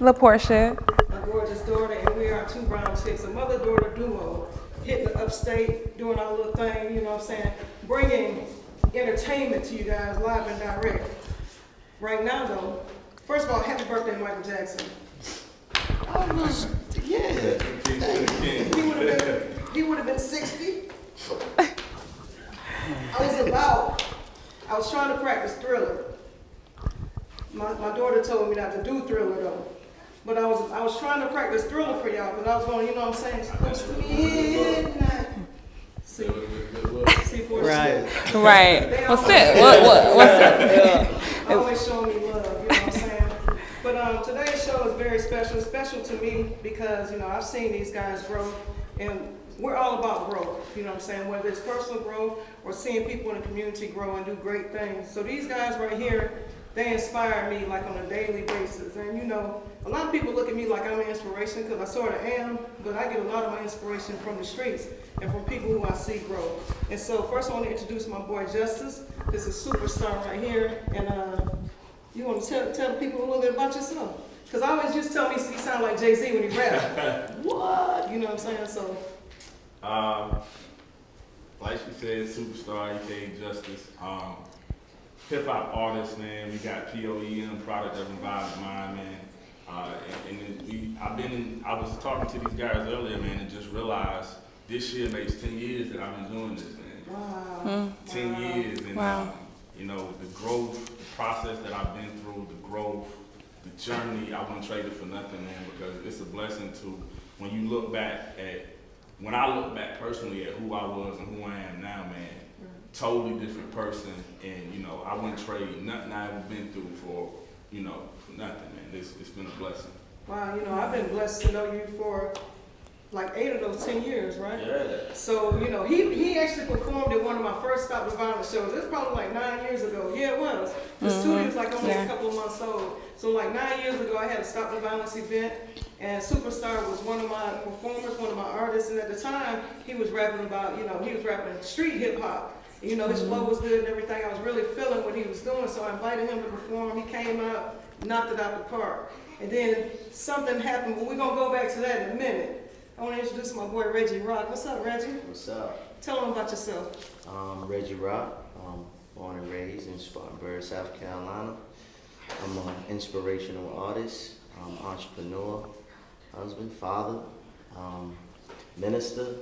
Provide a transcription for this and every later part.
LaPortia. My gorgeous daughter, and we are two brown chicks, a mother-daughter duo, hitting the upstate, doing our little thing, you know what I'm saying? Bringing entertainment to you guys live and direct. Right now, though, first of all, happy birthday, Michael Jackson. Yeah. He would have been 60. I was trying to practice Thriller. My daughter told me not to do Thriller though. But I was trying to practice Thriller for y'all, because I was going, you know what I'm saying? Close to midnight. See for Right. What's it? What's it? Always showing me love, you know what I'm saying? But today's show is very special. It's special to me because, you know, I've seen these guys grow, and we're all about growth, you know what I'm saying? Whether it's personal growth or seeing people in the community grow and do great things. So these guys right here, they inspire me like on a daily basis. And you know, a lot of people look at me like I'm an inspiration, because I sort of am, but I get a lot of my inspiration from the streets and from people who I see grow. And so first I want to introduce my boy Justice. This is Superstar right here. And you want to tell the people a little bit about yourself? Because I always just tell me he sound like Jay-Z when he raps. What? You know what I'm saying? So. Like she said, Superstar, aka Justice. Hip hop artist, man. We got POEM, Product of Environment Mind, man. I was talking to these guys earlier, man, and just realized this year makes 10 years that I've been doing this, man. Wow. 10 years, and you know, the growth, the process that I've been through, the growth, the journey, I wouldn't trade it for nothing, man, because it's a blessing to, when you look back at, when I look back personally at who I was and who I am now, man, totally different person, and you know, I wouldn't trade nothing I've ever been through for, you know, for nothing, man. It's been a blessing. Wow, you know, I've been blessed to know you for like 8 of those 10 years, right? Yeah. So, you know, he actually performed at one of my first Stop the Violence shows. It's probably like 9 years ago. Yeah, it was. The studio's like only a couple of months old. So like 9 years ago, I had a Stop the Violence event, and Superstar was one of my performers, one of my artists, and at the time, he was rapping about, you know, he was rapping street hip hop. You know, his flow was good and everything. I was really feeling what he was doing, so I invited him to perform. He came out, knocked it out the park. And then something happened, but we're going to go back to that in a minute. I want to introduce my boy, Reggie Rocc. What's up, Reggie? What's up? Tell him about yourself. Reggie Rocc. Born and raised in Spartanburg, South Carolina. I'm an inspirational artist, entrepreneur, husband, father, minister.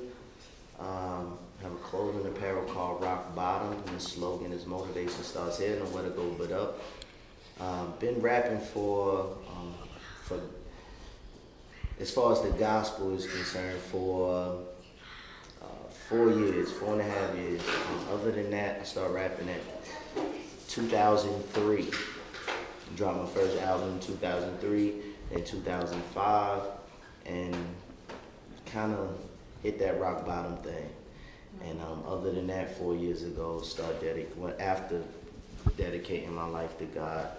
Have a clothing apparel called Rock Bottom, and the slogan is "Motivation starts here, nowhere to go but up." Been rapping for as far as the gospel is concerned, for 4 years, 4.5 years. Other than that, I started rapping at 2003. Dropped my first album in 2003, in 2005, and kind of hit that rock bottom thing. And other than that, 4 years ago, after dedicating my life to God,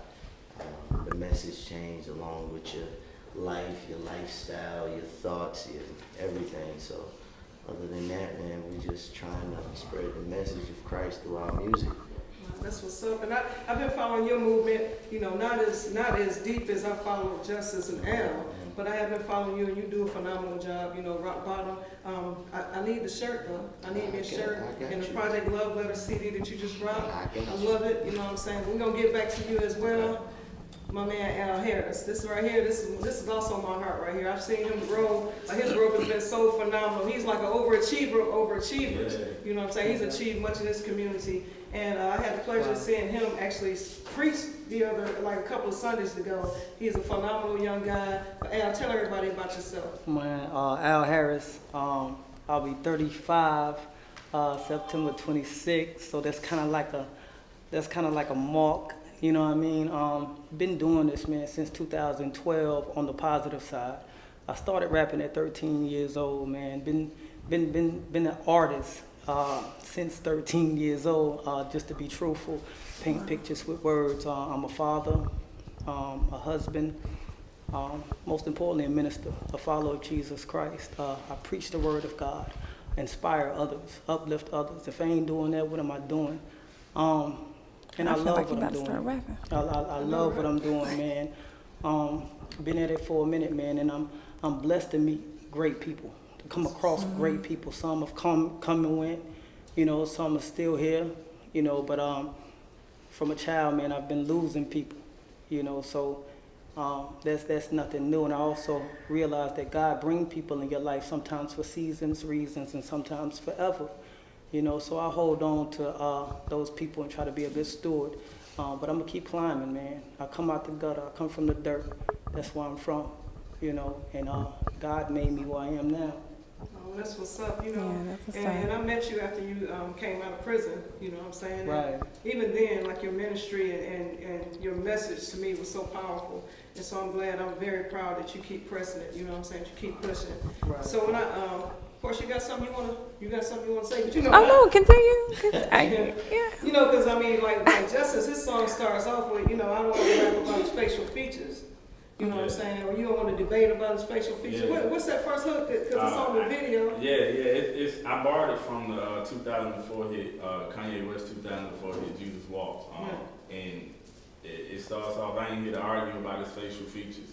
the message changed along with your life, your lifestyle, your thoughts, your everything. So other than that, man, we just trying to spread the message of Christ through our music. That's what's up. And I've been following your movement, you know, not as deep as I follow Justice and Al, but I have been following you, and you do a phenomenal job, you know, Rock Bottom. I need the shirt, though. I need me a shirt and the Project Love Letter CD that you just dropped. I love it, you know what I'm saying? We're going to get back to you as well. My man Al Harris. This right here, this is also my heart right here. I've seen him grow. His growth has been so phenomenal. He's like an overachiever of overachievers. You know what I'm saying? He's achieved much in this community. And I had the pleasure of seeing him actually preach a couple of Sundays ago. He's a phenomenal young guy. Al, tell everybody about yourself. Man, Al Harris. I'll be 35 September 26th. So that's kind of like a mark. You know what I mean? Been doing this, man, since 2012 on the positive side. I started rapping at 13 years old, man. Been an artist since 13 years old, just to be truthful. Paint pictures with words. I'm a father, a husband, most importantly a minister, a follower of Jesus Christ. I preach the word of God, inspire others, uplift others. If I ain't doing that, what am I doing? And I love what I'm doing. I love what I'm doing, man. Been at it for a minute, man, and I'm blessed to meet great people, to come across great people. Some have come and went, you know, some are still here, you know, but from a child, man, I've been losing people, you know, so that's nothing new. And I also realized that God brings people in your life sometimes for seasons, reasons, and sometimes forever, you know, so I hold on to those people and try to be a good steward. But I'm gonna keep climbing, man. I come out the gutter, I come from the dirt. That's where I'm from, you know, and God made me who I am now. Oh, that's what's up, you know. Yeah, that's what's and up. I met you after you came out of prison, you know what I'm saying? Right. And even then, like your ministry and your message to me was so powerful. And so I'm very proud that you keep pressing it, you know what I'm saying? You keep pushing. Right. So when of course you got something you wanna say, but you know. Oh no, continue. Yeah. You know, because I mean, like Justice, his song starts off with, you know, I don't want to rap about his facial features. You know what I'm saying? Or you don't want to debate about his facial features. Yeah. What's that first hook? Because it's on the video. It's I borrowed it from the 2004 hit, Kanye West 2004 hit, Jesus Walks. And it starts off, I ain't here to argue about his facial features.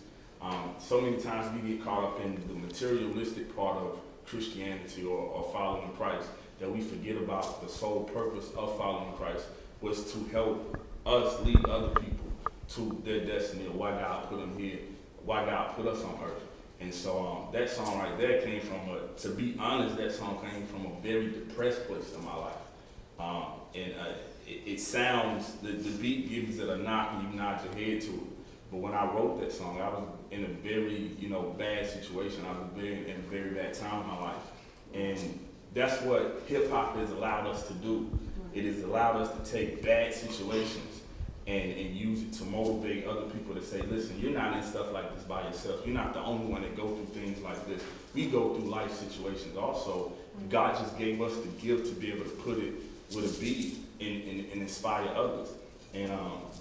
So many times we get caught up in the materialistic part of Christianity or following Christ that we forget about the sole purpose of following Christ was to help us lead other people to their destiny, or why God put them here, why God put us on earth. And so that song right there came from to be honest, that song came from a very depressed place in my life. It sounds, the beat gives it a knock and you nod your head to it. But when I wrote that song, I was in a very, bad situation. I was in a very bad time in my life. And that's what hip hop has allowed us to do. It has allowed us to take bad situations and use it to motivate other people to say, listen, you're not in stuff like this by yourself. You're not the only one that go through things like this. We go through life situations also. God just gave us the gift to be able to put it with a beat and inspire others. And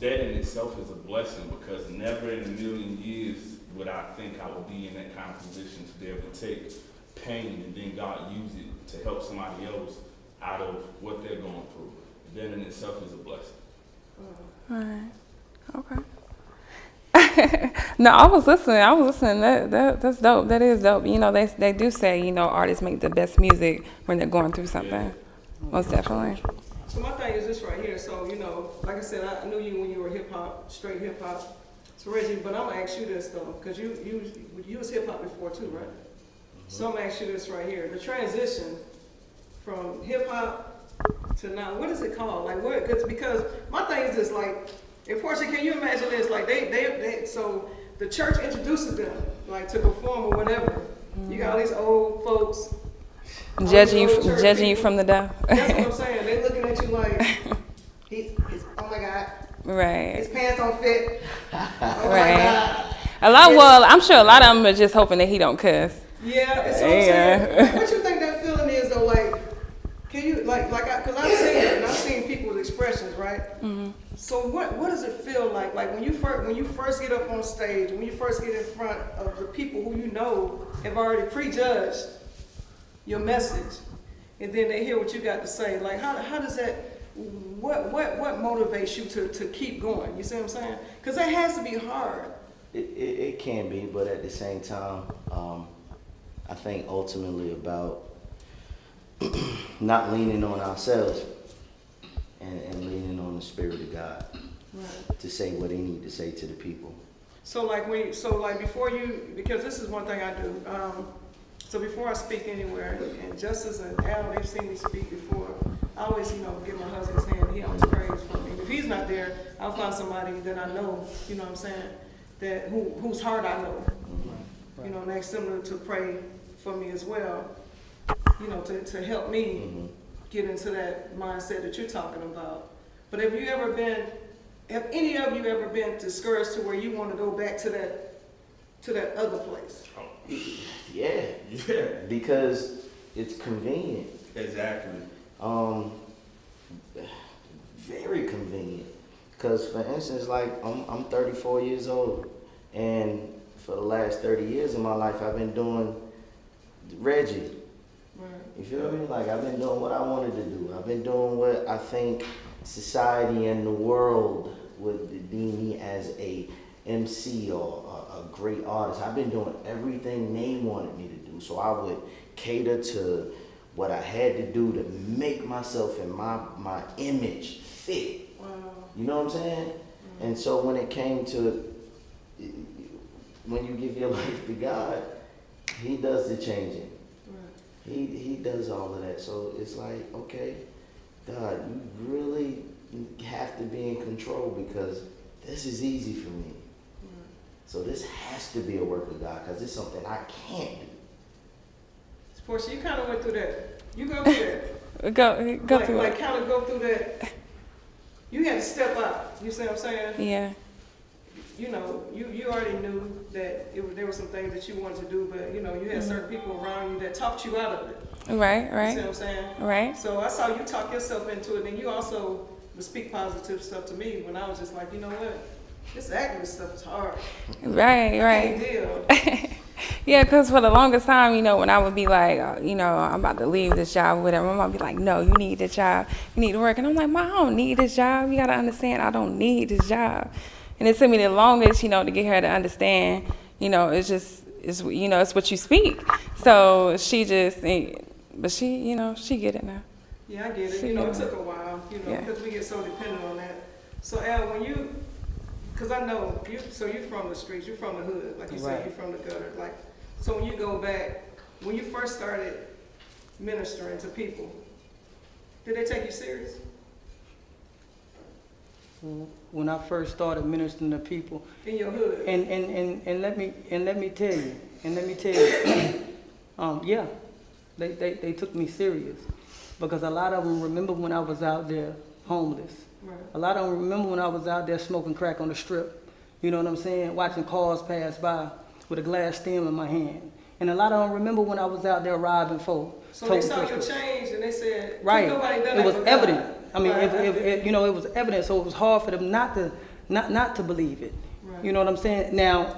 that in itself is a blessing, because never in a million years would I think I would be in that kind of position to be able to take pain and then God use it to help somebody else out of what they're going through. That in itself is a blessing. Alright. Okay. No, I was listening. That's dope. That is dope. You know, they do say, artists make the best music when they're going through something. Yeah. Most definitely. So my thing is this right here. So, like I said, I knew you when you were hip-hop, straight hip-hop. So, Reggie, but I'm going to ask you this, though, because you was hip-hop before, too, right? So I'm going to ask you this right here. The transition from hip-hop to now, what is it called? Like, what? Because my thing is this, like, unfortunately, can you imagine this? Like, so the church introduces them, like, to perform or whatever. You got all these old folks. Judging you from the door. That's what I'm saying. They looking at you like, he's oh my God. Right. His pants don't fit. Oh Right. my God. I'm sure a lot of them are just hoping that he don't cuss. Yeah, it's what I'm saying. What you think that feeling is, though? Like, can you, because I've seen it, and I've seen people's expressions, right? Mm-hmm. So what does it feel like? Like when you first get up on stage, when you first get in front of the people who have already prejudged your message, and then they hear what you got to say. Like, how does that? What motivates you to keep going? You see what I'm saying? Because that has to be hard. It can be, but at the same time, I think ultimately about not leaning on ourselves and leaning on the Spirit of God, right, to say what He need to say to the people. So before you, because this is one thing I do. So before I speak anywhere, and Justice and Al, they've seen me speak before, I always, give my husband's hand. He always prays for me. If he's not there, I'll find somebody that I know, you know what I'm saying, that whose heart I know. Mm-hmm. And that's similar to pray for me as well, to help me get into that mindset that you're talking about. But have any of you ever been discouraged to where you want to go back to that other place? Yeah. Because it's convenient. Exactly. Very convenient. Because, for instance, like I'm 34 years old, and for the last 30 years of my life, I've been doing Reggie. Right. You feel me? Like, I've been doing what I wanted to do. I've been doing what I think society and the world would deem me as a MC or a great artist. I've been doing everything they wanted me to do. So I would cater to what I had to do to make myself and my image fit. Wow. You know what I'm saying? And so when it came to, when you give your life to God, he does the changing. Right. He does all of that. So it's like, okay, God, you really have to be in control because this is easy for me. Right. So this has to be a work of God because it's something I can't do. Portia, you kind of went through that. You go through that. Go through like it. kind of go through that. You had to step up. You see what I'm saying? Yeah. You know, you already knew that there were some things that you wanted to do, but you know, you had certain people around you that talked you out of it. Right. You see Right. what I'm saying? Right. So I saw you talk yourself into it, and you also would speak positive stuff to me when I was just like, you know what, this acting stuff is hard. Right. I Right. can't deal. Yeah, because for the longest time, you know, when I would be like, I'm about to leave this job or whatever, my mom would be like, no, you need this job. You need to work. And I'm like, Mom, I don't need this job. You got to understand, I don't need this job. And it took me the longest, to get her to understand, it's what you speak. So she just, but she get it now. Yeah, I get it. It took a while, because we get so dependent on that. So Al, because I know so you're from the streets, you're from the hood, like you said, you're from the gutter. Like, so when you go back, when you first started ministering to people, did they take you serious? When I first started ministering to people, In your hood? and let me tell you, yeah, they took me serious because a lot of them remember when I was out there homeless. Right. A lot of them remember when I was out there smoking crack on the strip. You know what I'm saying? Watching cars pass by with a glass stem in my hand. And a lot of them remember when I was out there robbing folk. So they saw your change and they said, right. Nobody done it was that evident. God. I mean, Right. it was evident. So it was hard for them not to believe it. Right. You know what I'm saying? Now,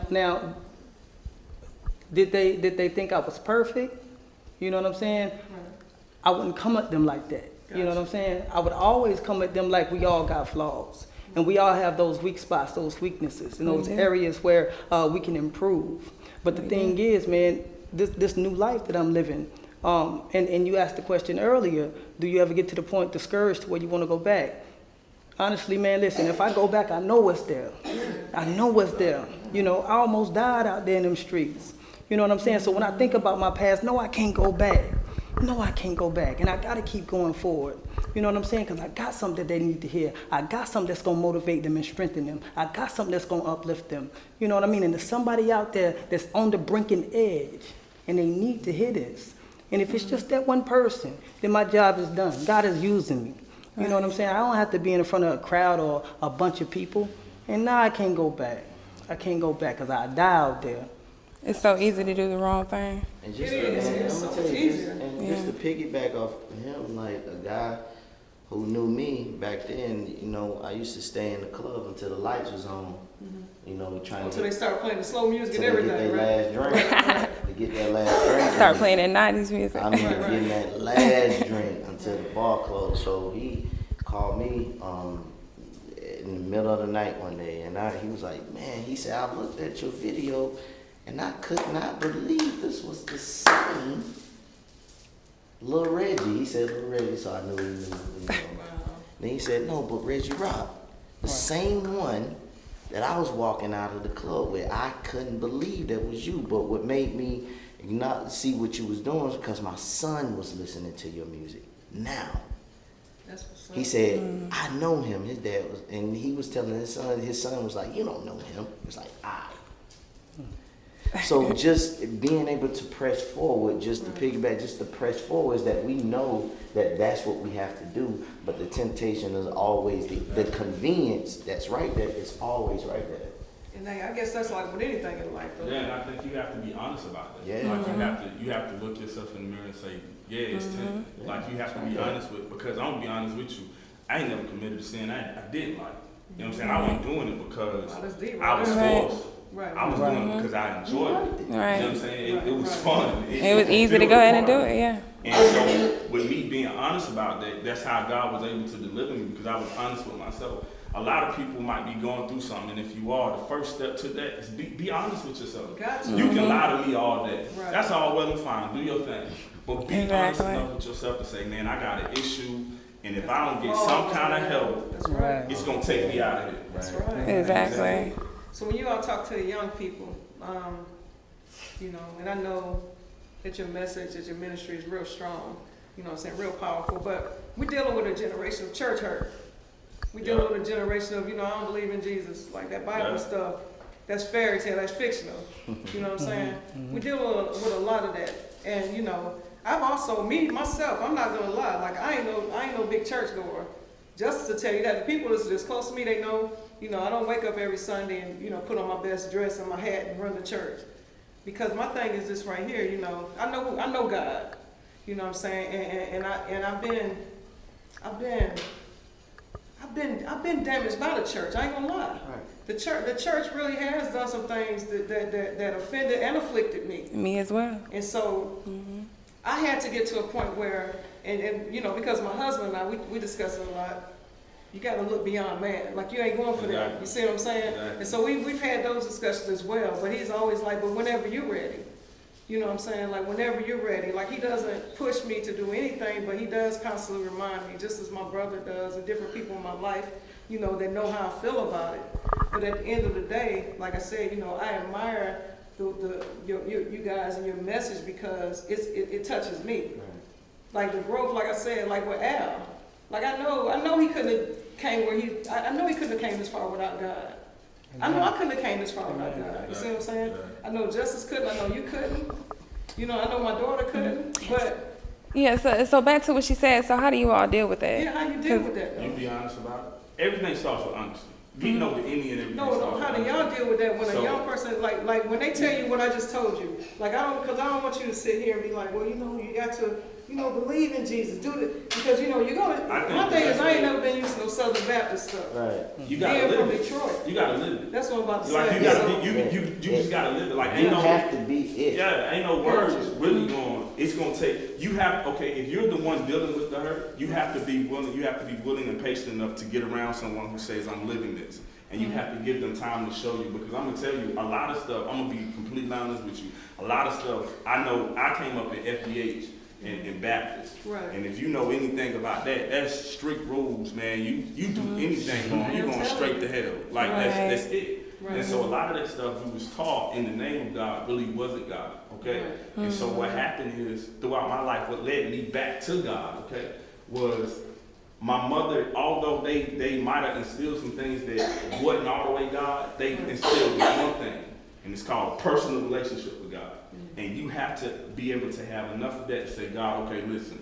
did they think I was perfect? You know what I'm saying? Right. I wouldn't come at them like that. You know what I'm saying? I would always come at them like we all got flaws. And we all have those weak spots, those weaknesses, and those areas where we can improve. But the thing is, man, this new life that I'm living, and you asked the question earlier, do you ever get to the point discouraged to where you want to go back? Honestly, man, listen, if I go back, I know what's there. I know what's there. I almost died out there in them streets. You know what I'm saying? So when I think about my past, no, I can't go back. No, I can't go back. And I got to keep going forward. You know what I'm saying? Because I got something that they need to hear. I got something that's going to motivate them and strengthen them. I got something that's going to uplift them. You know what I mean? And there's somebody out there that's on the brink and edge, and they need to hear this. And if it's just that one person, then my job is done. God is using me. You know what I'm saying? I don't have to be in front of a crowd or a bunch of people. And now I can't go back. I can't go back because I die out there. It's so easy to do the wrong thing. And just It's I'm so gonna tell you, easier. just to piggyback off him, like a guy who knew me back then, I used to stay in the club until the lights was on. Trying Until they to start playing the slow music and get everything, their right? last drink. To get that last drink. Start playing that 90s music. I mean, getting that last drink until the bar closed. So he called me in the middle of the night one day, and he was like, man, he said, I looked at your video, and I could not believe this was the same Lil Reggie. He said Lil Reggie, so I knew he knew. Then he said, no, but Reggie Rocc, the same one that I was walking out of the club with. I couldn't believe that was you, but what made me not see what you was doing was because my son was listening to your music. Now, That's what's up. he said, I know him. His dad was, and he was telling his son was like, you don't know him. It was like, So just being able to press forward, just to piggyback, just to press forward is that we know that that's what we have to do. But the temptation is always the convenience that's right there is always right there. And I guess that's like with anything in life, though. Yeah, and I think you have to be honest about that. Yeah. Like you have to look yourself in the mirror and say, yeah, it's tempting. Like you have to be honest because I'm gonna be honest with you. I ain't never committed to sin I didn't like. You know what I'm saying? I wasn't doing it because Wow, that's deep, I was right? forced. Right. I was doing it because I enjoyed it. Right. You know what I'm saying? It was fun. It was easy to go ahead and do it, yeah. And so with me being honest about that, that's how God was able to deliver me because I was honest with myself. a lot of people might be going through something, and if you are, the first step to that is be honest with yourself. Gotcha. You can lie to me all day. Right. That's all well and fine. Do your thing. But be honest Exactly. enough with yourself to say, man, I got an issue, and if I don't get some kind of help, That's right. it's going to take me out of here. That's right. Exactly. So when you all talk to the young people, and I know that your message, that your ministry is real strong, real powerful, but we're dealing with a generation of church hurt. We're dealing with a generation of, I don't believe in Jesus, like that Bible stuff, that's fairy tale, that's fictional. You know what I'm saying? We're dealing with a lot of that. And, I've also, myself, I'm not gonna lie, like I ain't no big church goer. Just to tell you that, the people that's close to me, they know, I don't wake up every Sunday and, put on my best dress and my hat and run the church. Because my thing is this right here, I know God, you know what I'm saying? And I've been damaged by the church, I ain't gonna lie. Right. The church really has done some things that offended and afflicted me. Me as well. And so I had to get to a point where, and because my husband and I, we discuss it a lot, you got to look beyond man. Like you ain't going for that. You see what I'm saying? Exactly. And so we've had those discussions as well. But he's always like, but whenever you're ready. You know what I'm saying? Like whenever you're ready. Like he doesn't push me to do anything, but he does constantly remind me, just as my brother does and different people in my life, that know how I feel about it. But at the end of the day, like I said, I admire you guys and your message because it touches me. Right. Like the growth, like I said, like with Al. Like I know he couldn't have came I know he couldn't have came this far without God. I know I couldn't have came this far without God. You see what I'm saying? I know Justice couldn't, I know you couldn't. I know my daughter couldn't, but Yeah, so back to what she said. So how do you all deal with that? yeah, how you deal with that You though? be honest about it. Everything starts with honesty. We know the ending and everything. No, how do y'all deal with that when a young person, like when they tell you what I just told you, like I don't want you to sit here and be like, well, you got to, believe in Jesus, do it, because you're gonna, my thing is I ain't never been used to no Southern Baptist stuff. Right. You gotta Being live from it. Detroit. You gotta live it. That's what I'm about to Like say. you gotta, So- you just gotta live it. Like You ain't no, have to be it. yeah, ain't no words really going. It's gonna take. You have if you're the one dealing with the hurt, you have to be willing. You have to be willing and patient enough to get around someone who says, "I'm living this." And you have to give them time to show you, because I'm gonna tell you a lot of stuff. I'm gonna be completely honest with you. A lot of stuff I know. I came up in FBH and Baptist, Right. and if you know anything about that, that's strict rules, man. You do anything wrong, you're going straight to hell. Like that's it. Right. And so a lot of that stuff we was taught in the name of God really wasn't God. Okay. Right. And so what happened is throughout my life, what led me back to God, okay, was my mother, although they might have instilled some things that wasn't all the way God, they instilled one thing, and it's called personal relationship with God. And you have to be able to have enough of that to say, God, okay, listen,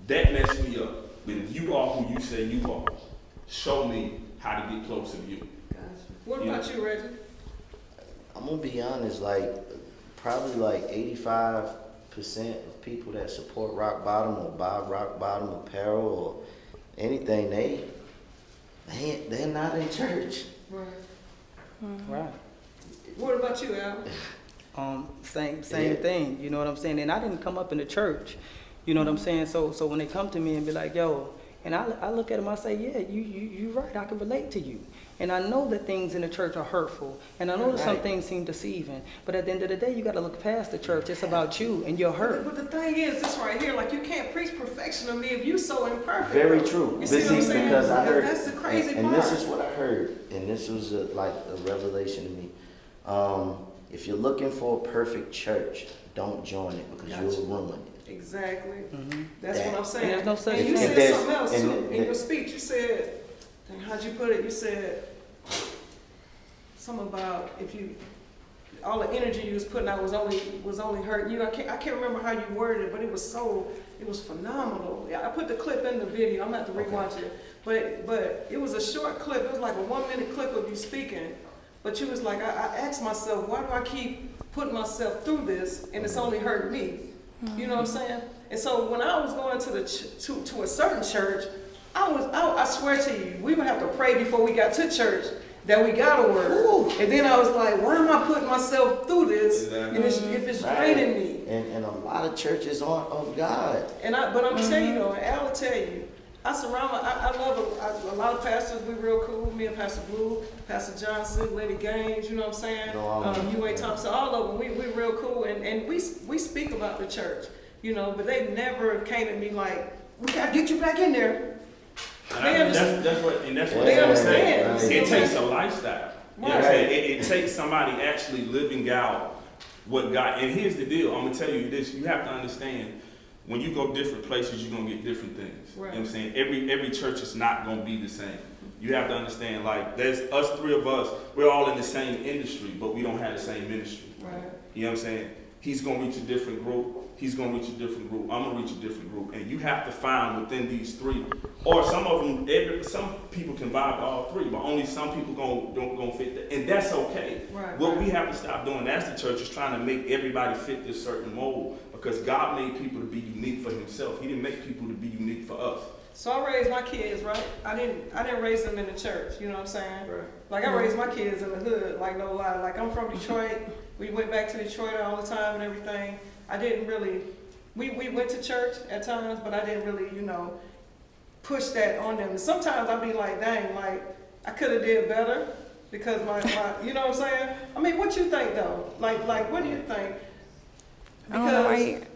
that messed me up, but if you are who you say you are, show me how to get closer to you. Gotcha. What about you, Reggie? I'm gonna be honest, probably 85% of people that support Rock Bottom or buy Rock Bottom apparel or anything, they're not in church. Right. Right. What about you, Al? Same Yeah. thing, you know what I'm saying? And I didn't come up in the church, you know what I'm saying? So when they come to me and be like, yo, and I look at them, I say, yeah, you right, I can relate to you. And I know that things in the church are hurtful, and I know that some Right. things seem deceiving, but at the end of the day, you got to look past the church. It's about you and your hurt. But the thing is, this right here, like you can't preach perfection of me if you so imperfect. Very true. You see what I'm saying? Because I heard, That's the crazy and part. this is what I heard, and this was a revelation to me. If you're looking for a perfect church, don't join it because Gotcha. you'll ruin it. Exactly. Mm-hmm. That's That- what I'm saying. And there's no such and you thing. said There's- something else and too the- in your speech. You said, how'd you put it? You said something about if you, all the energy you was putting out was only hurting you. I can't remember how you worded it, but it was phenomenal. Yeah, I put the clip in the video. I'm gonna have to rewatch it. But it was a short clip. It was like a 1 minute clip of you speaking. But you was like, I asked myself, why do I keep putting myself through this and it's only hurting me? You know what I'm saying? And so when I was going to a certain church, I swear to you, we would have to pray before we got to church that we got a word. Ooh. And then I was like, why am I putting myself through this Exactly. and if it's Right. draining me? And a lot of churches aren't of God. But I'm telling you though, and Al will tell you, I love a lot of pastors. We real cool. Me and Pastor Blue, Pastor Johnson, Lady Gaines. You know what I'm saying? U.A. Thompson. All of them. We real cool, and we speak about the church. You know, but they never came at me like, we gotta get you back in there. That's what They understand. Right. It takes a lifestyle. You know what I'm saying? It takes somebody actually living out what God. And here's the deal. I'm gonna tell you this. You have to understand. When you go different places, you're gonna get different things. Right. You know what I'm saying? Every church is not gonna be the same. You have to understand, like, there's us three of us, we're all in the same industry, but we don't have the same ministry. Right. You know what I'm saying? He's gonna reach a different group, he's gonna reach a different group, I'm gonna reach a different group. And you have to find within these three, or some of them, some people can vibe all three, but only some people gonna fit that. And that's okay. Right, What right. we have to stop doing as the church is trying to make everybody fit this certain mold. Because God made people to be unique for himself. He didn't make people to be unique for us. So I raised my kids, right? I didn't raise them in the church, you know what I'm saying? Right. Like I raised my kids in the hood, like no lie. Like I'm from Detroit. We went back to Detroit all the time and everything. I didn't really, we went to church at times, but I didn't really, push that on them. And sometimes I'd be like, dang, like I could have did better because my, you know what I'm saying? I mean, what you think though? Like what do you think? I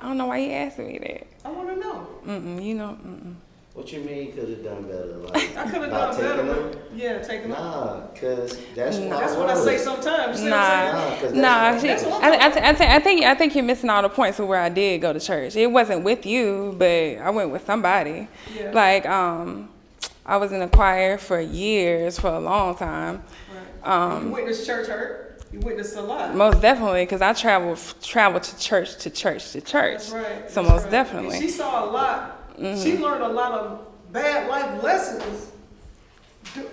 don't know why you asked me that. I want to know. What you mean could have done better? Like, I could have by done better. taking them? Yeah, taking them. Nah, cause that's what That's what I say sometimes. You see what I'm saying? Nah, Nah, 'cause I think you're missing all the points of where I did go to church. It wasn't with you, but I went with somebody. Yeah. Like, I was in the choir for years, for a long time. Right. You witnessed church hurt. You witnessed a lot. Most definitely, because I traveled to church to church to church. That's right. So That's most right. definitely. And she saw a lot. She learned a lot of bad life lessons.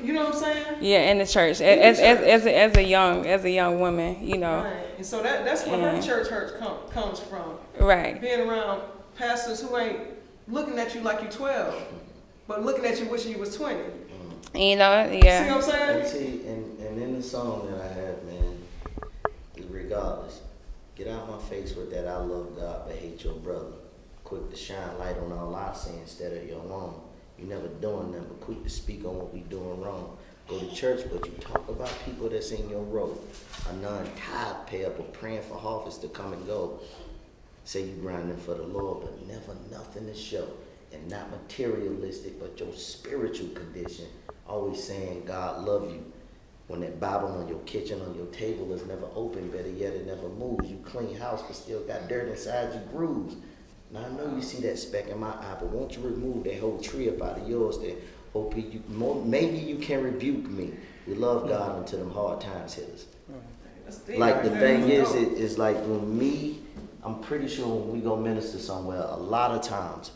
You know what I'm saying? Yeah, in the church, In the church. as a young woman, Right. And so that's where her church hurt comes from. Right. Being around pastors who ain't looking at you like you're 12, but looking at you wishing you was 20. Yeah. See what I'm saying? And see, and in the song that I have, man, is regardless. Get out my face with that I love God but hate your brother. Quick to shine light on all I say instead of your own. You never doing nothing but quick to speak on what we doing wrong. Go to church, but you talk about people that's in your row. A non-tithe pay up or praying for harvest to come and go. Say you grinding for the Lord, but never nothing to show. And not materialistic, but your spiritual condition. Always saying God love you. When that Bible on your kitchen, on your table is never open, better yet it never moves. You clean house, but still got dirt inside you grooves. Now I know you see that speck in my eye, but won't you remove that whole tree up out of yours that maybe you can rebuke me. We love God until them hard times hit us. Like the thing is like when I'm pretty sure when we go minister somewhere, a lot of times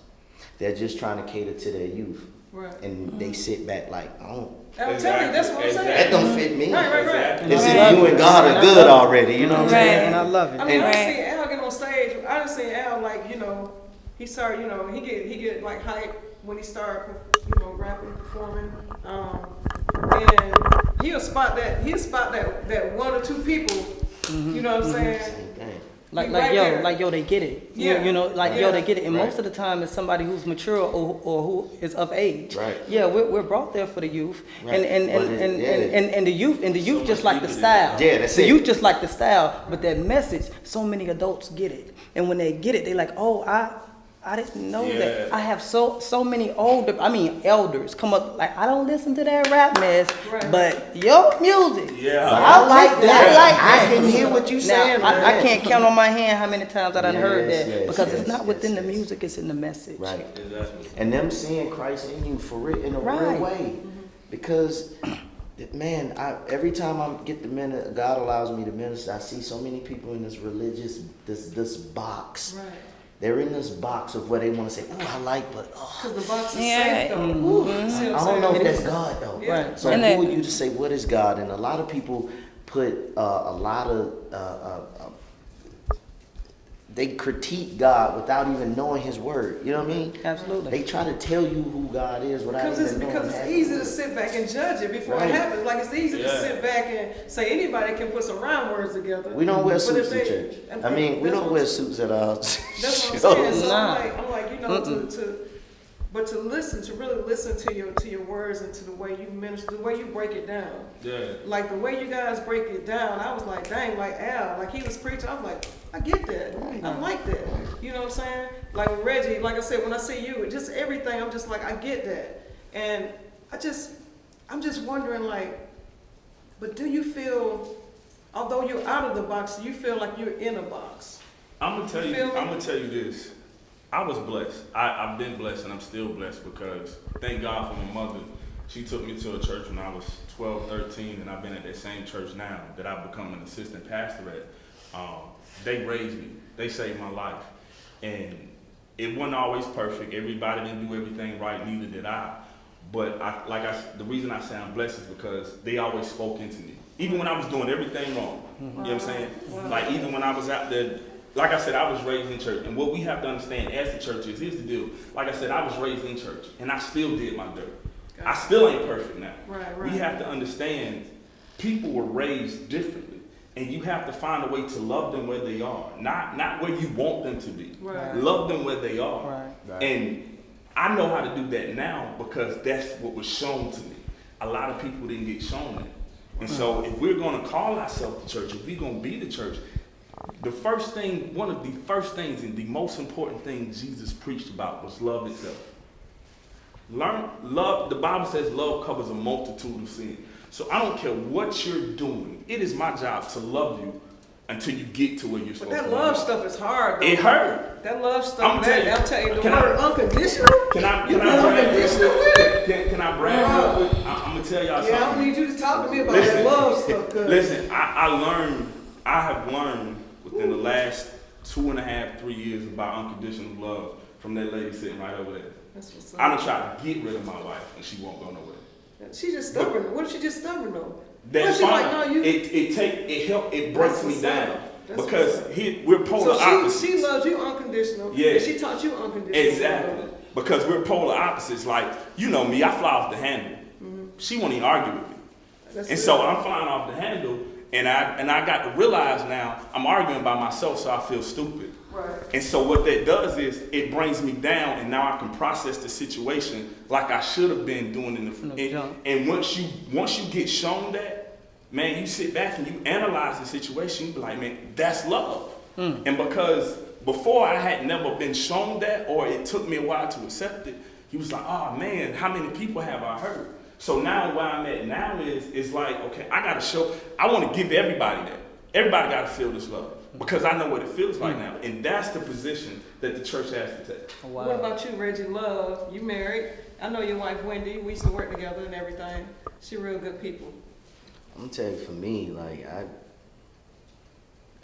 they're just trying to cater to their youth. Right. And they sit back like, oh, I'm telling you, that's what I'm saying. that don't fit me. Right. It's if you and God are good already, you know what I'm saying? And I love it. I mean, I Right. seen Al get on stage. I done seen Al he started, he get like hype when he started, rapping, performing, and he'll spot that one or two people. You know what I'm saying? Same thing. Like right there. they get it. Yeah. They get it. And Right. most of the time it's somebody who's mature or who is of age. Right. Yeah, we're brought there for the youth. Right. And the youth just like the style. Yeah, that's the it. youth just like the style. But that message, so many adults get it. And when they get it, they like, oh, I didn't know that. I have so many elders come up like, I don't listen to that rap mess, Right. but your music. Yeah. I like that. I can hear what you saying. Now, I can't count on my hand how many times I done heard that Yes, because yes, it's not within the yes. music, it's in the message. Right. Exactly. And them seeing Christ in you for real, in a real Right. way. Because, man, every time I get the minute, God allows me to minister, I see so many people in this religious, this box. Right. They're in this box of where they want to say, oh, I like, but Because the box is Yeah. safe though. See what I'm I don't know saying? if that's God though. Yeah. Right. So And who then- are you to say what is God? And a lot of people put a lot of they critique God without even knowing His word. You know what I mean? Absolutely. They try to tell you who God is without even knowing. Because it's easy to sit back and judge it before Right. it happens. Like it's easy to Yeah. sit back and say anybody can put some rhyme words together. We don't wear But suits if in they- church. and- I mean, we that's don't what- wear suits at all. That's what I'm saying. So Nah. I'm like, to But to really listen to your words and to the way you minister, the way you break it down. Yeah. Like the way you guys break it down, I was like, dang, like Al, like he was preaching, I was like, I get that. I like that. You know what I'm saying? Like with Reggie, like I said, when I see you, just everything, I'm just like, I get that. And I'm just wondering, like, but do you feel, although you're out of the box, do you feel like you're in a box? I'm gonna tell you this. I was blessed. I've been blessed and I'm still blessed because thank God for my mother. She took me to a church when I was 12, 13, and I've been at that same church now that I've become an assistant pastor at. They raised me. They saved my life. And it wasn't always perfect. Everybody didn't do everything right, neither did I. But the reason I say I'm blessed is because they always spoke into me. Even when I was doing everything wrong. You know what I'm saying? Like even when I was out there, like I said, I was raised in church. And what we have to understand as the church is, here's the deal. Like I said, I was raised in church and I still did my dirt. I still ain't perfect now. Right. We have to understand people were raised differently. And you have to find a way to love them where they are. Not where you want them to be. Right. Love them where they are. Right. And I know how to do that now because that's what was shown to me. A lot of people didn't get shown that. And so if we're going to call ourselves the church, if we're going to be the church, one of the first things and the most important thing Jesus preached about was love itself. Love, the Bible says love covers a multitude of sins. So I don't care what you're doing. It is my job to love you until you get to where you're supposed to be. But that love stuff is hard, though. It hurt. That love stuff, I'm telling you, I'll tell you, the can word I- unconditional. Can I You brag unconditional real with quick? it? Can I brag real quick? I'm going to tell y'all Yeah, I something. don't need you to talk to me about that love stuff. Listen, I have learned within the last 2.5, 3 years about unconditional love from that lady sitting right over there. That's what's up. I done tried to get rid of my wife and she won't go nowhere. She just stubborn. What if she just stubborn though? That's What if she fine. like, no, you. It breaks That's me what's down up. That's because what's up. we're polar So opposites. she loves you unconditional. Yeah. And she taught you unconditional. Exactly. love. Because we're polar opposites. Like, you know me, I fly off the handle. She won't even argue with me. That's And it. so I'm flying off the handle, and I got to realize now I'm arguing by myself, so I feel stupid. Right. And so what that does is it brings me down, and now I can process the situation like I should have been doing in the jump. and once you get shown that, man, you sit back and you analyze the situation. You be like, man, that's love. And because before I had never been shown that, or it took me a while to accept it, he was like, oh man, how many people have I hurt? So now where I'm at now is like, okay, I want to give everybody that. Everybody got to feel this love because I know what it feels like now. And that's the position that the church has to take. Wow. What about you, Reggie Love? You married. I know your wife, Wendy. We used to work together and everything. She real good people. I'm gonna tell you, for me, like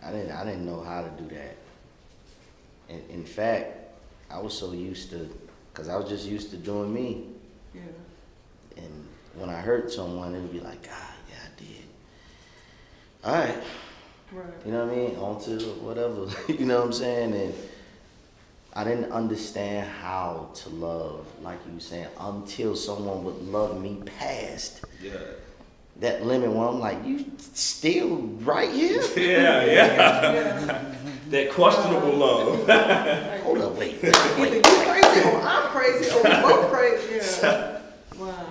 I didn't know how to do that. And in fact, I was so used to, cause I was just used to doing me. Yeah. And when I hurt someone, it would be like, God, yeah, I did. All right, Right. you know what I mean? On to whatever, you know what I'm saying? And I didn't understand how to love, like you were saying, until someone would love me past Yeah. that limit where I'm like, you still right here? Yeah. Yeah. That questionable love. Hold up, wait. Either you crazy or I'm crazy or we both crazy. Yeah. Wow.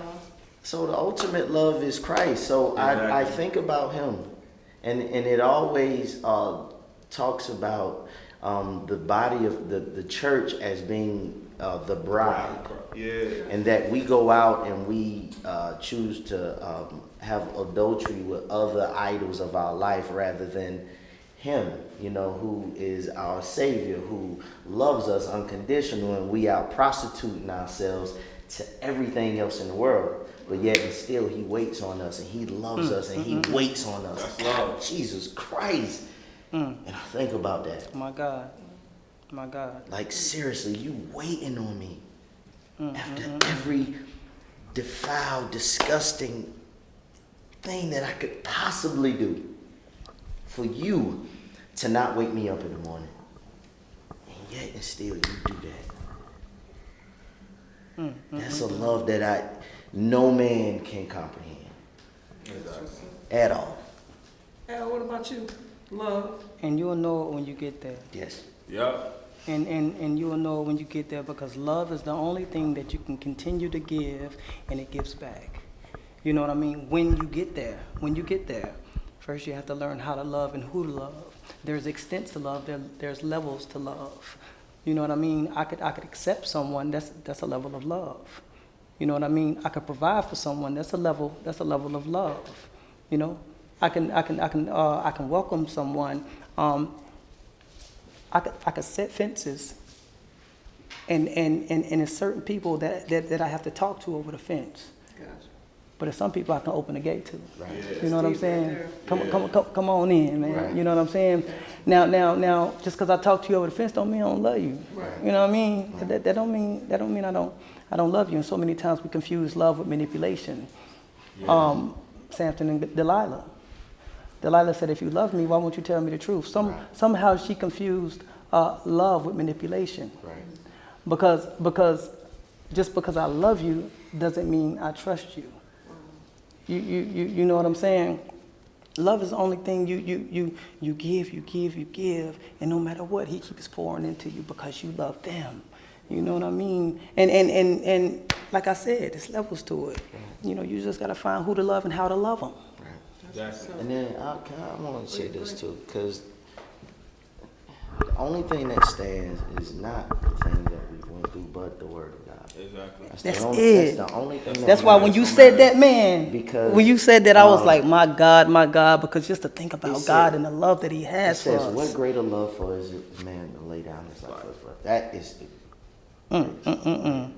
So the ultimate love is Christ. So I Exactly. think about him. And it always talks about the body of the church as being the bride. Yeah. And that we go out and we choose to have adultery with other idols of our life rather than him, you know, who is our Savior, who loves us unconditional, and we are prostituting ourselves to everything else in the world. But yet and still he waits on us and he loves us and he waits on us. That's God, love. Jesus Christ. And I think about that. My God. My God. Like, seriously, you waiting on me after every defiled, disgusting thing that I could possibly do for you to not wake me up in the morning. And yet and still you do that. That's a love that no man can comprehend at all. Al, what about you? Love. And you'll know it when you get there. Yes. Yep. And you will know when you get there, because love is the only thing that you can continue to give, and it gives back. You know what I mean? When you get there, first you have to learn how to love and who to love. There's extents to love. There's levels to love. You know what I mean? I could accept someone. That's a level of love. You know what I mean? I could provide for someone. That's a level of love. You know, I can welcome someone. I could set fences, and there's certain people that I have to talk to over the fence. Gotcha. But there's some people I can open the gate to. Right. Yeah. You know what I'm Deep saying? right Come on in, man. Right. You know what I'm saying? Now, just because I talk to you over the fence don't mean I don't love you. Right. You know what I mean? That don't mean I don't love you. And so many times we confuse love with manipulation. Yeah. Samson and Delilah. Delilah said, "If you love me, why won't you tell me the truth?" Somehow she confused love with manipulation. Right. Because just because I love you doesn't mean I trust you. You know what I'm saying? Love is the only thing you give, and no matter what, he keeps pouring into you because you love them. You know what I mean? And like I said, there's levels to it. You know, you just gotta find who to love and how to love them. Exactly. And then I want to say this too, because the only thing that stands is not the thing that we went through, but the Word of God. Exactly. That's the it. That's the only thing. That's why when you said that, man, Because, when you said that, I was like, my God, because just to think He about said- God and the love that he It has for says, us. "What greater love for is it man to lay down his life for his brother?" That is the.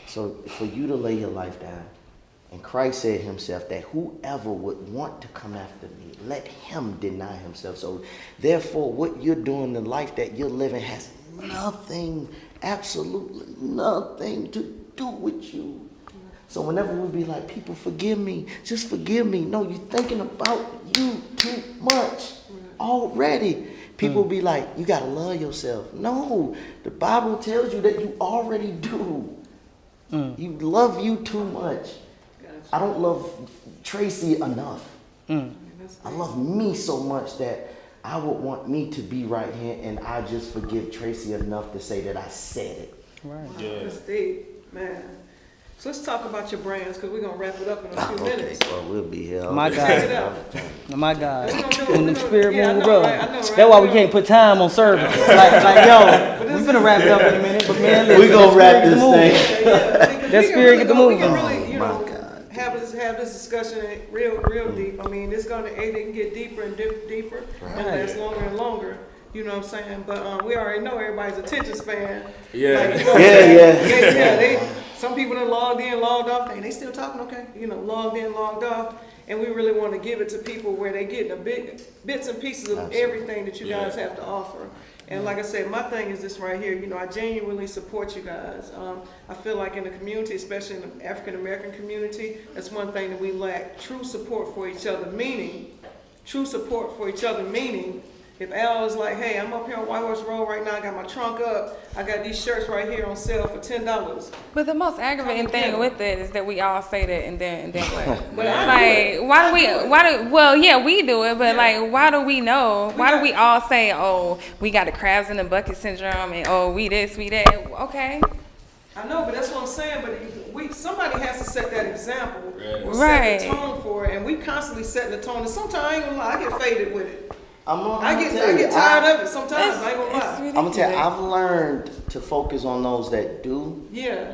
So for you to lay your life down, and Christ said himself that whoever would want to come after me, let him deny himself. So therefore, what you're doing, the life that you're living, has nothing, absolutely nothing to do with you. So whenever we be like, people forgive me, just forgive me. No, you're thinking about you too much already. People be like, you gotta love yourself. No, the Bible tells you that you already do. You love you too much. I don't love Tracy enough. I love me so much that I would want me to be right here, and I just forgive Tracy enough to say that I said it. Right. Yeah. That's deep, man. So let's talk about your brands, because we're gonna wrap it up in a few Okay, minutes. well, we'll be here. all My day. God. Check it out. My God. Let's go do it. When the spirit Yeah, I move, know, bro. right? I know, right? That's why we can't put time on service. like, yo, we finna wrap it up in a minute, but man, listen, We gonna that wrap spirit this get moving. thing. That spirit get the We moving. can really, you Oh, know, my God. have this discussion real deep. I mean, it's gonna, it can get deeper and deeper, and last longer and longer. You know what I'm saying? But we already know everybody's attention span. Yeah. Like, you know what I'm saying? Yeah. They some people that logged in, logged off, they still talking, okay? You know, logged in, logged off. And we really want to give it to people where they get the bits and pieces of Absolutely. everything that you guys have to offer. And like I said, my thing is this right here. You know, I genuinely support you guys. I feel like in the community, especially in the African American community, that's one thing that we lack: true support for each other. Meaning, if Al is like, hey, I'm up here on White Horse Road right now, I got my trunk up, I got these shirts right here on sale for $10. But the most aggravating thing with it is that we all say that and then what? But I do Like, well, yeah, we do it, but like, why do we know? Why do we all say, oh, we got the crabs in the bucket syndrome and oh, we this, we that? Okay. I know, but that's what I'm saying. But somebody has to set that example, or Right. set the tone for it, and we constantly setting the tone. And sometimes I ain't gonna lie, I get faded with it. I get tired of it sometimes. I ain't gonna lie. It's I'm gonna tell you, ridiculous. I've learned to focus on those that do, Yeah,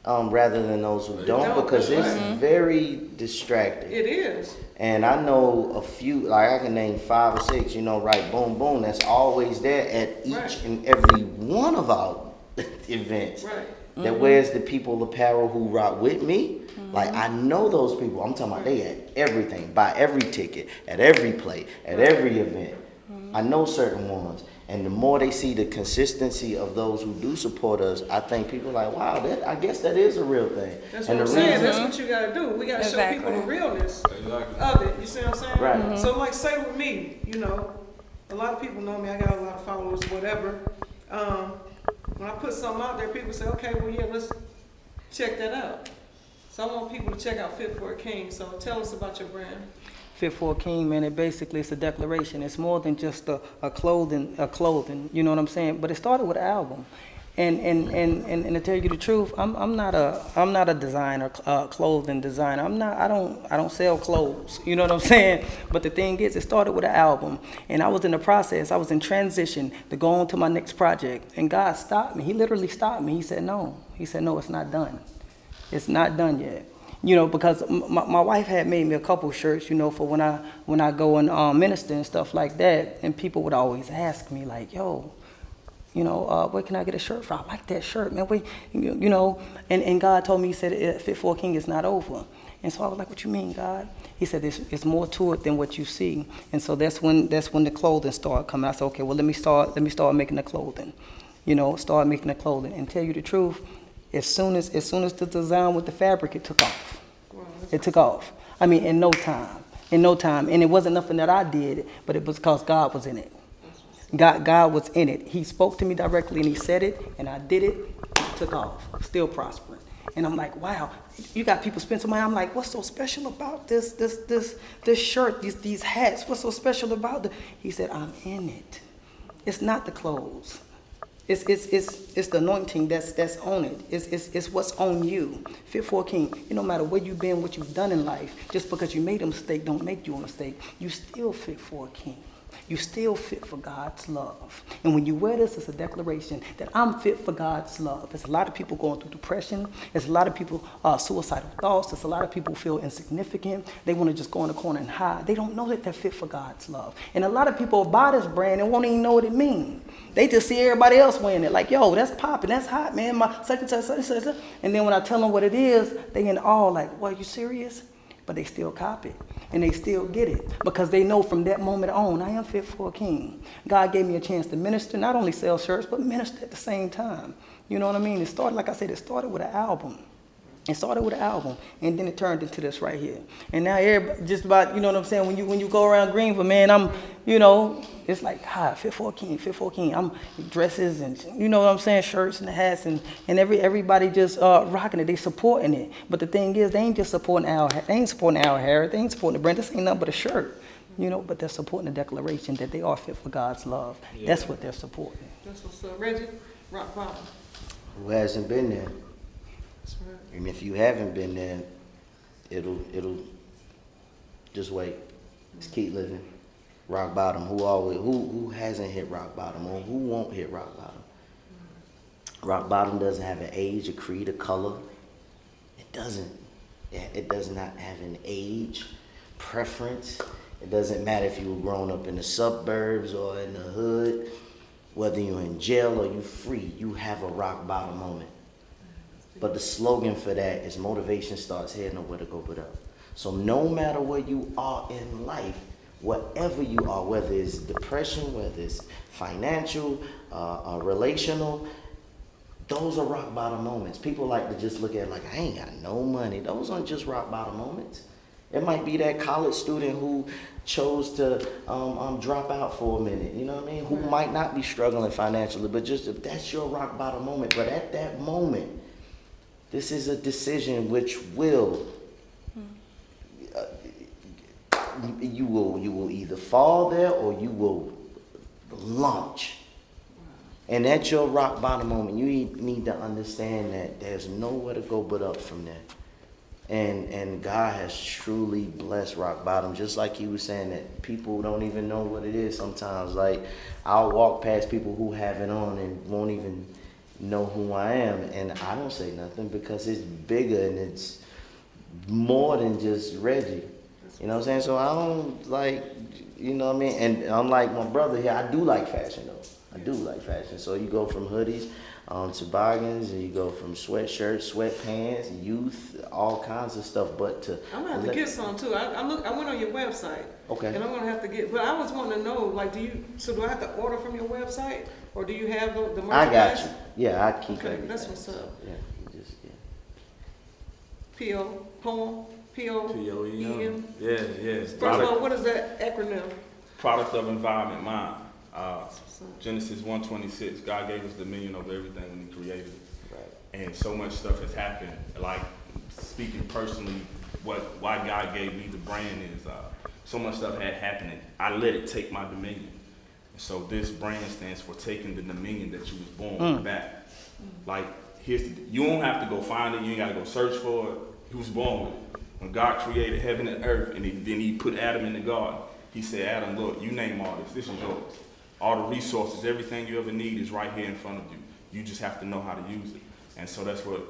rather than those who don't, because it's very distracting. it is. And I know a few, like I can name 5 or 6, you know, right, boom, boom, that's always there at each Right. and every one of our events. Right. That wears the people apparel who rock with me. Like, I know those people. I'm talking about they at everything, buy every ticket, at every play, at every event. I know certain ones. And the more they see the consistency of those who do support us, I think people are like, wow, I guess that is a real thing. That's And what I'm the saying. reason- That's what you gotta do. We gotta show people the realness Exactly. of it. You see what I'm saying? Right. So like, say with me, you know, a lot of people know me. I got a lot of followers, whatever. When I put something out there, people say, okay, well, yeah, let's check that out. So I want people to check out Fit for a King. So tell us about your brand. Fit for a King, man, it's a declaration. It's more than just a clothing, you know what I'm saying? But it started with an album. And to tell you the truth, I'm not a designer, clothing designer. I don't sell clothes. You know what I'm saying? But the thing is, it started with an album, and I was in the process. I was in transition to go on to my next project, and God stopped me. He literally stopped me. He said, "No." He said, "No, it's not done. It's not done yet." You know, because my wife had made me a couple shirts, you know, for when I go and minister and stuff like that, and people would always ask me like, "Yo, you know, where can I get a shirt from? I like that shirt, man." You know, and God told me, He said, Fit for a King is not over. And so I was like, "What you mean, God?" He said, "It's more to it than what you see." And so that's when the clothing started coming. I said, "Okay, well, let me start making the clothing, you know, start making the clothing." And tell you the truth, as soon as the design with the fabric, it took off. Wow, It took off. I mean, in no time. And it wasn't nothing that I did, but it was because God was in it. God was in it. He spoke to me directly and He said it, and I did it, and it took off, still prospering. And I'm like, wow, you got people spend some money. I'm like, what's so special about this shirt, these hats? What's so special about it? He said, I'm in it. It's not the clothes. It's the anointing that's on it. It's what's on you. Fit for a King. No matter where you've been, what you've done in life, just because you made a mistake don't make you a mistake. You still fit for a king. You still fit for God's love. And when you wear this, it's a declaration that I'm fit for God's love. There's a lot of people going through depression. There's a lot of people suicidal thoughts. There's a lot of people feel insignificant. They want to just go in the corner and hide. They don't know that they're fit for God's love. And a lot of people buy this brand and won't even know what it means. They just see everybody else wearing it. Like, yo, that's popping. That's hot, man. My such and such. And then when I tell them what it is, they in awe like, well, you serious? But they still copy it, and they still get it, because they know from that moment on, I am fit for a king. God gave me a chance to minister, not only sell shirts, but minister at the same time. You know what I mean? It started, like I said, it started with an album. And then it turned into this right here. And now everybody, just about, you know what I'm saying, when you go around Greenville, man, I'm, you know, it's like, hi, fit for a king. I'm dresses and, you know what I'm saying, shirts and hats, and everybody just rocking it. They supporting it. But the thing is, they ain't just supporting Al Harris. They ain't supporting the brand. This ain't nothing but a shirt, you know, but they're supporting the declaration that they are fit for God's love. Yeah. That's what they're supporting. That's what's up. Reggie, Rocc Bottom. Who hasn't been there? That's right. And if you haven't been there, it'll just wait. Just keep living. Rock bottom. Who hasn't hit rock bottom, or who won't hit rock bottom? Rock bottom doesn't have an age, a creed, a color. It doesn't. It does not have an age, preference. It doesn't matter if you were grown up in the suburbs or in the hood, whether you're in jail or you're free, you have a rock bottom moment. But the slogan for that is motivation starts here, nowhere to go but up. So no matter where you are in life, whatever you are, whether it's depression, whether it's financial, relational, those are rock bottom moments. People like to just look at it like, I ain't got no money. Those aren't just rock bottom moments. It might be that college student who chose to drop out for a minute, you know what I mean? Who might not be struggling financially, but just if that's your rock bottom moment. But at that moment, this is a decision which will, you will either fall there or you will launch. And at your rock bottom moment, you need to understand that there's nowhere to go but up from there. And God has truly blessed rock bottom, just like he was saying that people don't even know what it is sometimes. Like, I'll walk past people who have it on and won't even know who I am, and I don't say nothing because it's bigger and it's more than just Reggie. You know what I'm saying? So I don't like, you know what I mean? And unlike my brother here, I do like fashion though. I do like fashion. So you go from hoodies to bargains, and you go from sweatshirts, sweatpants, youth, all kinds of stuff. But I'm gonna have to get some too. I went on your website. Okay. And I'm gonna have to get. But I was wanting to know, like, do I have to order from your website, or do you have the merchandise? I got you. Yeah, I keep Okay, everything. that's what's up. So, yeah, just P.O. Poem. P.O.E.M. Yeah. First of all, what is that acronym? Product of environment mind. Genesis 1:26, God gave us dominion over everything when he created it. Right. And so much stuff has happened. Like, speaking personally, why God gave me the brand is so much stuff had happened, and I let it take my dominion. And so this brand stands for taking the dominion that you was born back. Like, you don't have to go find it, you ain't gotta go search for it. He was born with it. When God created heaven and earth, and then he put Adam in the garden, he said, Adam, look, you name all this is yours. All the resources, everything you ever need is right here in front of you. You just have to know how to use it. And so that's what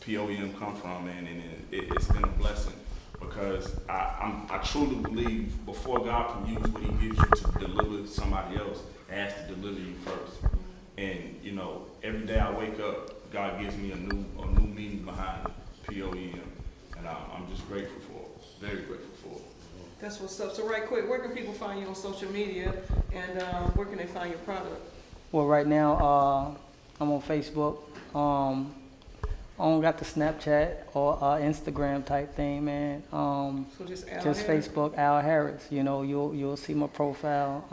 POEM come from, man, and it's been a blessing, because I truly believe before God can use what he gives you to deliver somebody else, it has to deliver you first. And, you know, every day I wake up, God gives me a new meaning behind POEM, and I'm just grateful for it, very grateful for it. That's what's up. So right quick, where can people find you on social media, and where can they find your product? Well, right now, I'm on Facebook. I don't got the Snapchat or Instagram type thing, man. So just Al Just Harris? Facebook, Al Harris. You know, you'll see my profile.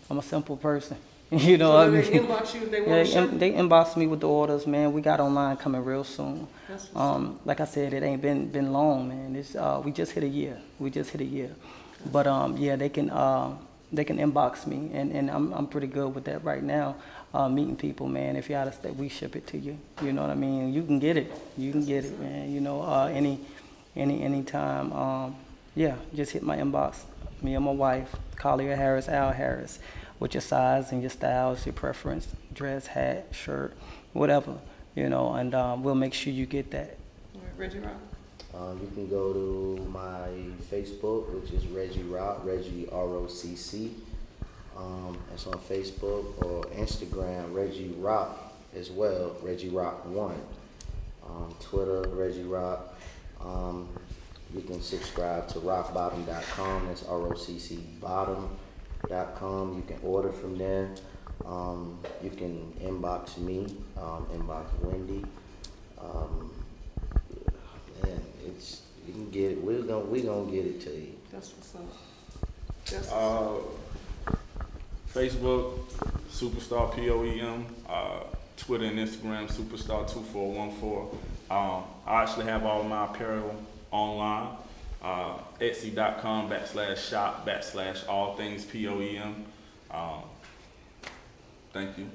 I'm a simple person. You know what I So mean? they inbox you if they want to ship? They inbox me with the orders, man. We got online coming real soon. That's what's up. Like I said, it ain't been long, man. It's we just hit a year. But yeah, they can inbox me, and I'm pretty good with that right now. Meeting people, man. If you're out of state, we ship it to you. You know what I mean? You can get it. Man. You know, anytime. Yeah, just hit my inbox. Me and my wife, Collier Harris, Al Harris, with your size and your styles, your preference, dress, hat, shirt, whatever. You know, and we'll make sure you get that. All right, Reggie Rocc. You can go to my Facebook, which is Reggie Rocc, Reggie ROCC. It's on Facebook, or Instagram, Reggie Rocc as well, Reggie Rocc1. Twitter, Reggie Rocc. You can subscribe to rockbottom.com. That's ROCCbottom.com. You can order from there. You can inbox me, inbox Wendy. Man, you can get it. We gonna get it to you. That's what's up. Facebook, Superstar POEM, Twitter and Instagram, Superstar2414. I actually have all my apparel online, Etsy.com/shop/all things POEM. Thank you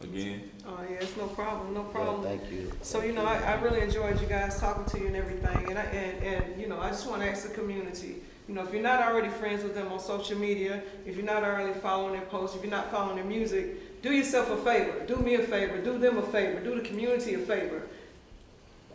again. Oh yeah, it's no problem, no Yeah, problem. thank you. So, you know, I really enjoyed you guys talking to you and everything, and you know, I just want to ask the community, you know, if you're not already friends with them on social media, if you're not already following their posts, if you're not following their music, do yourself a favor, do me a favor, do them a favor, do the community a favor.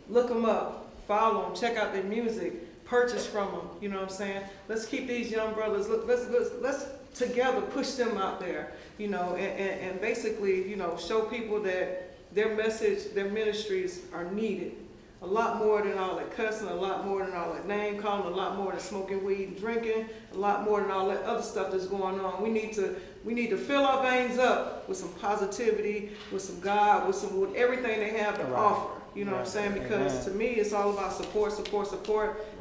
Look them up, follow them, check out their music, purchase from them, you know what I'm saying? Let's keep these young brothers, let's together push them out there, you know, and basically, you know, show people that their message, their ministries are needed. A lot more than all that cussing, a lot more than all that name calling, a lot more than smoking weed and drinking, a lot more than all that other stuff that's going on. We need to fill our veins up with some positivity, with some God, with everything they have to offer. You know what I'm saying? Because to me, it's all about support.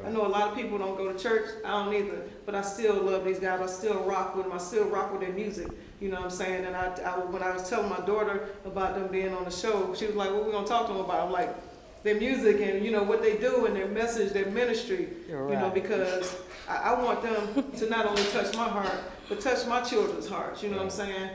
I know a lot of people don't go to church. I don't either. But I still love these guys. I still rock with them. I still rock with their music. You know what I'm saying? And when I was telling my daughter about them being on the show, she was like, what we going to talk to them about? I'm like, their music and, you know, what they do and their message, their ministry. You know, because I want them to not only touch my heart, but touch my children's hearts. You know what I'm saying?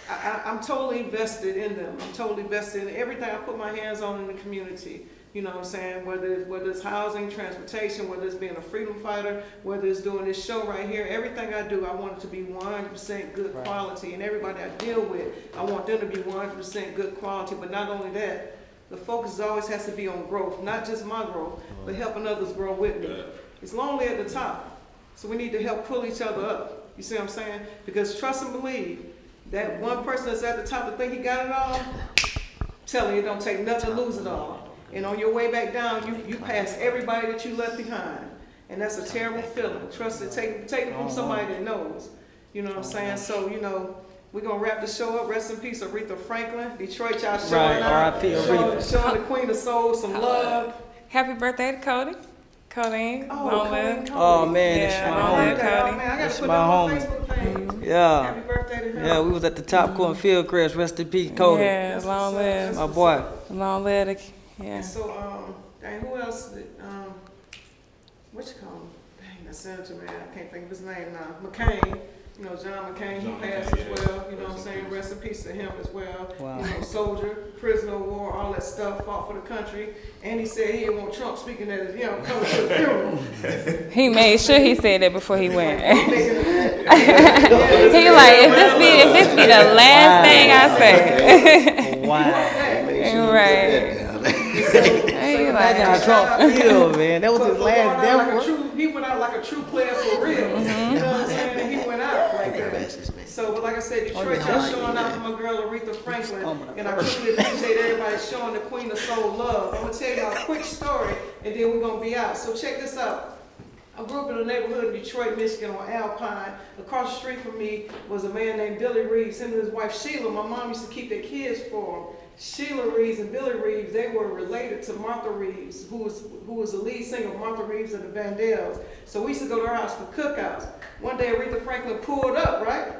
I'm totally invested in them. I'm totally invested in everything I put my hands on in the community. You know what I'm saying? Whether it's housing, transportation, whether it's being a freedom fighter, whether it's doing this show right here, everything I do, I want it to be 100% good quality. And everybody I deal with, I want them to be 100% good quality. But not only that, the focus always has to be on growth, not just my growth, but helping others grow with me. It's lonely at the top, so we need to help pull each other up. You see what I'm saying? Because trust and believe, that one person that's at the top that think he got it all, telling you it don't take nothing to lose it all. And on your way back down, you pass everybody that you left behind. And that's a terrible feeling. Trust it, take it from somebody that knows. You know what I'm saying? So, you know, we're going to wrap the show up. Rest in peace, Aretha Franklin. Detroit, y'all showing out. R.I.P. Aretha. Showing the Queen of Soul some love. Happy birthday to Cody. Cody, long live. Oh man, Yeah, that's my long homie. live. Oh, man, I got That's to put my that on my homie. Facebook page. Yeah. Happy birthday to him. Yeah, we was at the Top Court Field Crash. Rest in peace, Cody. Yeah, That's long what's up. live. My boy. Long live. Yeah. And so, dang, who else? Did, what you call him? Dang, that senator, man, I can't think of his name now, McCain, you know, John McCain, he John passed McCain, as yeah. well, you know what I'm saying, rest in peace to him as well. Wow. You know, soldier, prisoner of war, all that stuff, fought for the country, and he said he didn't want Trump speaking at his, you know, coming to the funeral. He made sure he said that before he went. Yeah, He like, if this be the last thing I say. Wow. Right. He Imagine how like, Trump feel, man. That was his For last going out like death. a true, he went out like a true player for real. You know what I'm saying? And he went out like that. Fastest man. So, but like I said, Detroit yeah. just showing out for my girl Aretha Franklin, Oh, my and I truly appreciate everybody showing the Queen of Soul love. I'm gonna tell y'all a quick story, and then we're gonna be out. So check this out. I grew up in a neighborhood in Detroit, Michigan on Alpine. Across the street from me was a man named Billy Reeves. Him and his wife Sheila, my mom used to keep their kids for him. Sheila Reeves and Billy Reeves, they were related to Martha Reeves, who was the lead singer of Martha Reeves and the Vandells. So we used to go to her house for cookouts. One day Aretha Franklin pulled up, right?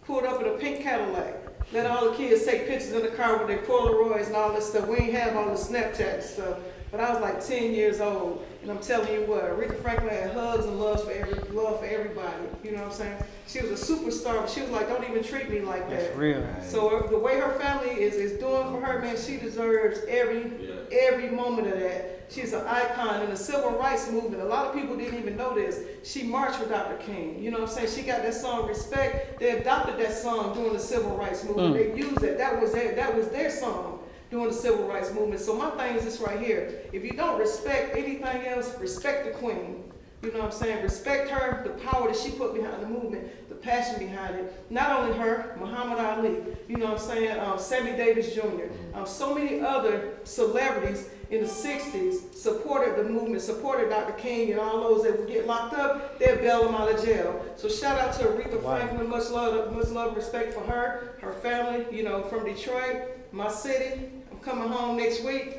Pulled up in a pink Cadillac. Let all the kids take pictures in the car with their Polaroids and all this stuff. We ain't have all the Snapchat and stuff. But I was like 10 years old, and I'm telling you what, Aretha Franklin had hugs and love for everybody. You know what I'm saying? She was a superstar, but she was like, don't even treat me like that. That's real. So the way her family is doing for her, man, she deserves every moment of that. She's an icon in the civil rights movement. A lot of people didn't even know this. She marched with Dr. King. You know what I'm saying? She got that song Respect. They adopted that song during the civil rights movement. They used it. That was their song during the civil rights movement. So my thing is this right here. If you don't respect anything else, respect the Queen. You know what I'm saying? Respect her, the power that she put behind the movement, the passion behind it. Not only her, Muhammad Ali, you know what I'm saying? Sammy Davis Jr. So many other celebrities in the 60s supported the movement, supported Dr. King and all those that would get locked up, they'd bail them out of jail. So shout out to Aretha Franklin, much love and respect for her, her family, you know, from Detroit, my city. I'm coming home next week.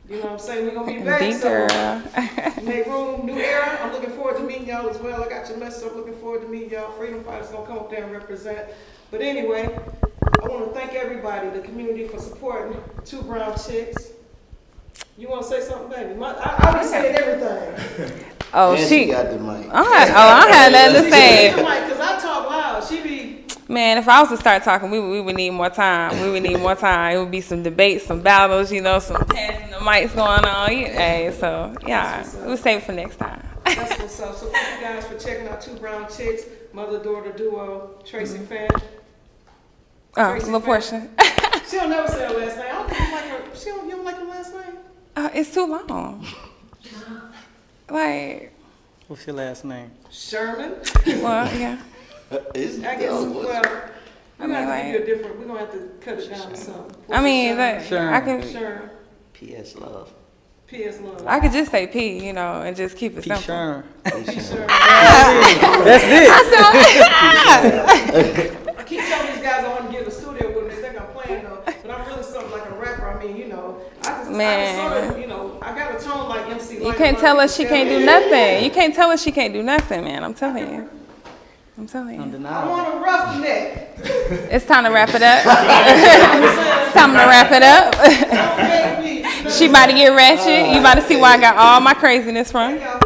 You know what I'm saying? We're going to be back. Deep girl. Make room, new era. I'm looking forward to meeting y'all as well. I got your message. I'm looking forward to meeting y'all. Freedom Fighters going to come up there and represent. But anyway, I want to thank everybody, the community, for supporting Two Brown Chicks. You want to say something, baby? I be saying everything. Oh, And she. got the mic. I had nothing to say. Because I talk loud. She be... Man, if I was to start talking, we would need more time. We would need more time. It would be some debates, some battles, you know, some passing the mics going on. Hey, so, yeah, we'll save it for next time. That's what's up. So thank you guys for checking out Two Brown Chicks, mother-daughter duo, Tracy Fan. Oh, Tracy little Fan. portion. She don't never say her last name. I don't think you like her. You don't like her last name? It's too long. Like, What's your last name? Sherman. well, yeah. It's I guess, dumb. well, we're gonna have to give you a like- different, we're gonna have to cut it down to something. I mean, Sherman. like, Sure. I could, Sherman. P.S. Love. P.S. Love. I could just say P, you know, and just keep it P. simple. Sherman. P. Sherman. That's it. I keep telling these guys I want to get in the studio with them. They think I'm playing though, but I'm really something like a rapper. I mean, you know, I just sort of, you know, I got a tone like MC. You can't tell us she can't do nothing. You can't tell us she can't do nothing, man. I'm telling you. I'm telling you. I Undeniable. want a roughneck. It's time to wrap it up. It's time to wrap it up. Don't make me. She about to get ratchet. You about to see where I got all my craziness from. Y'all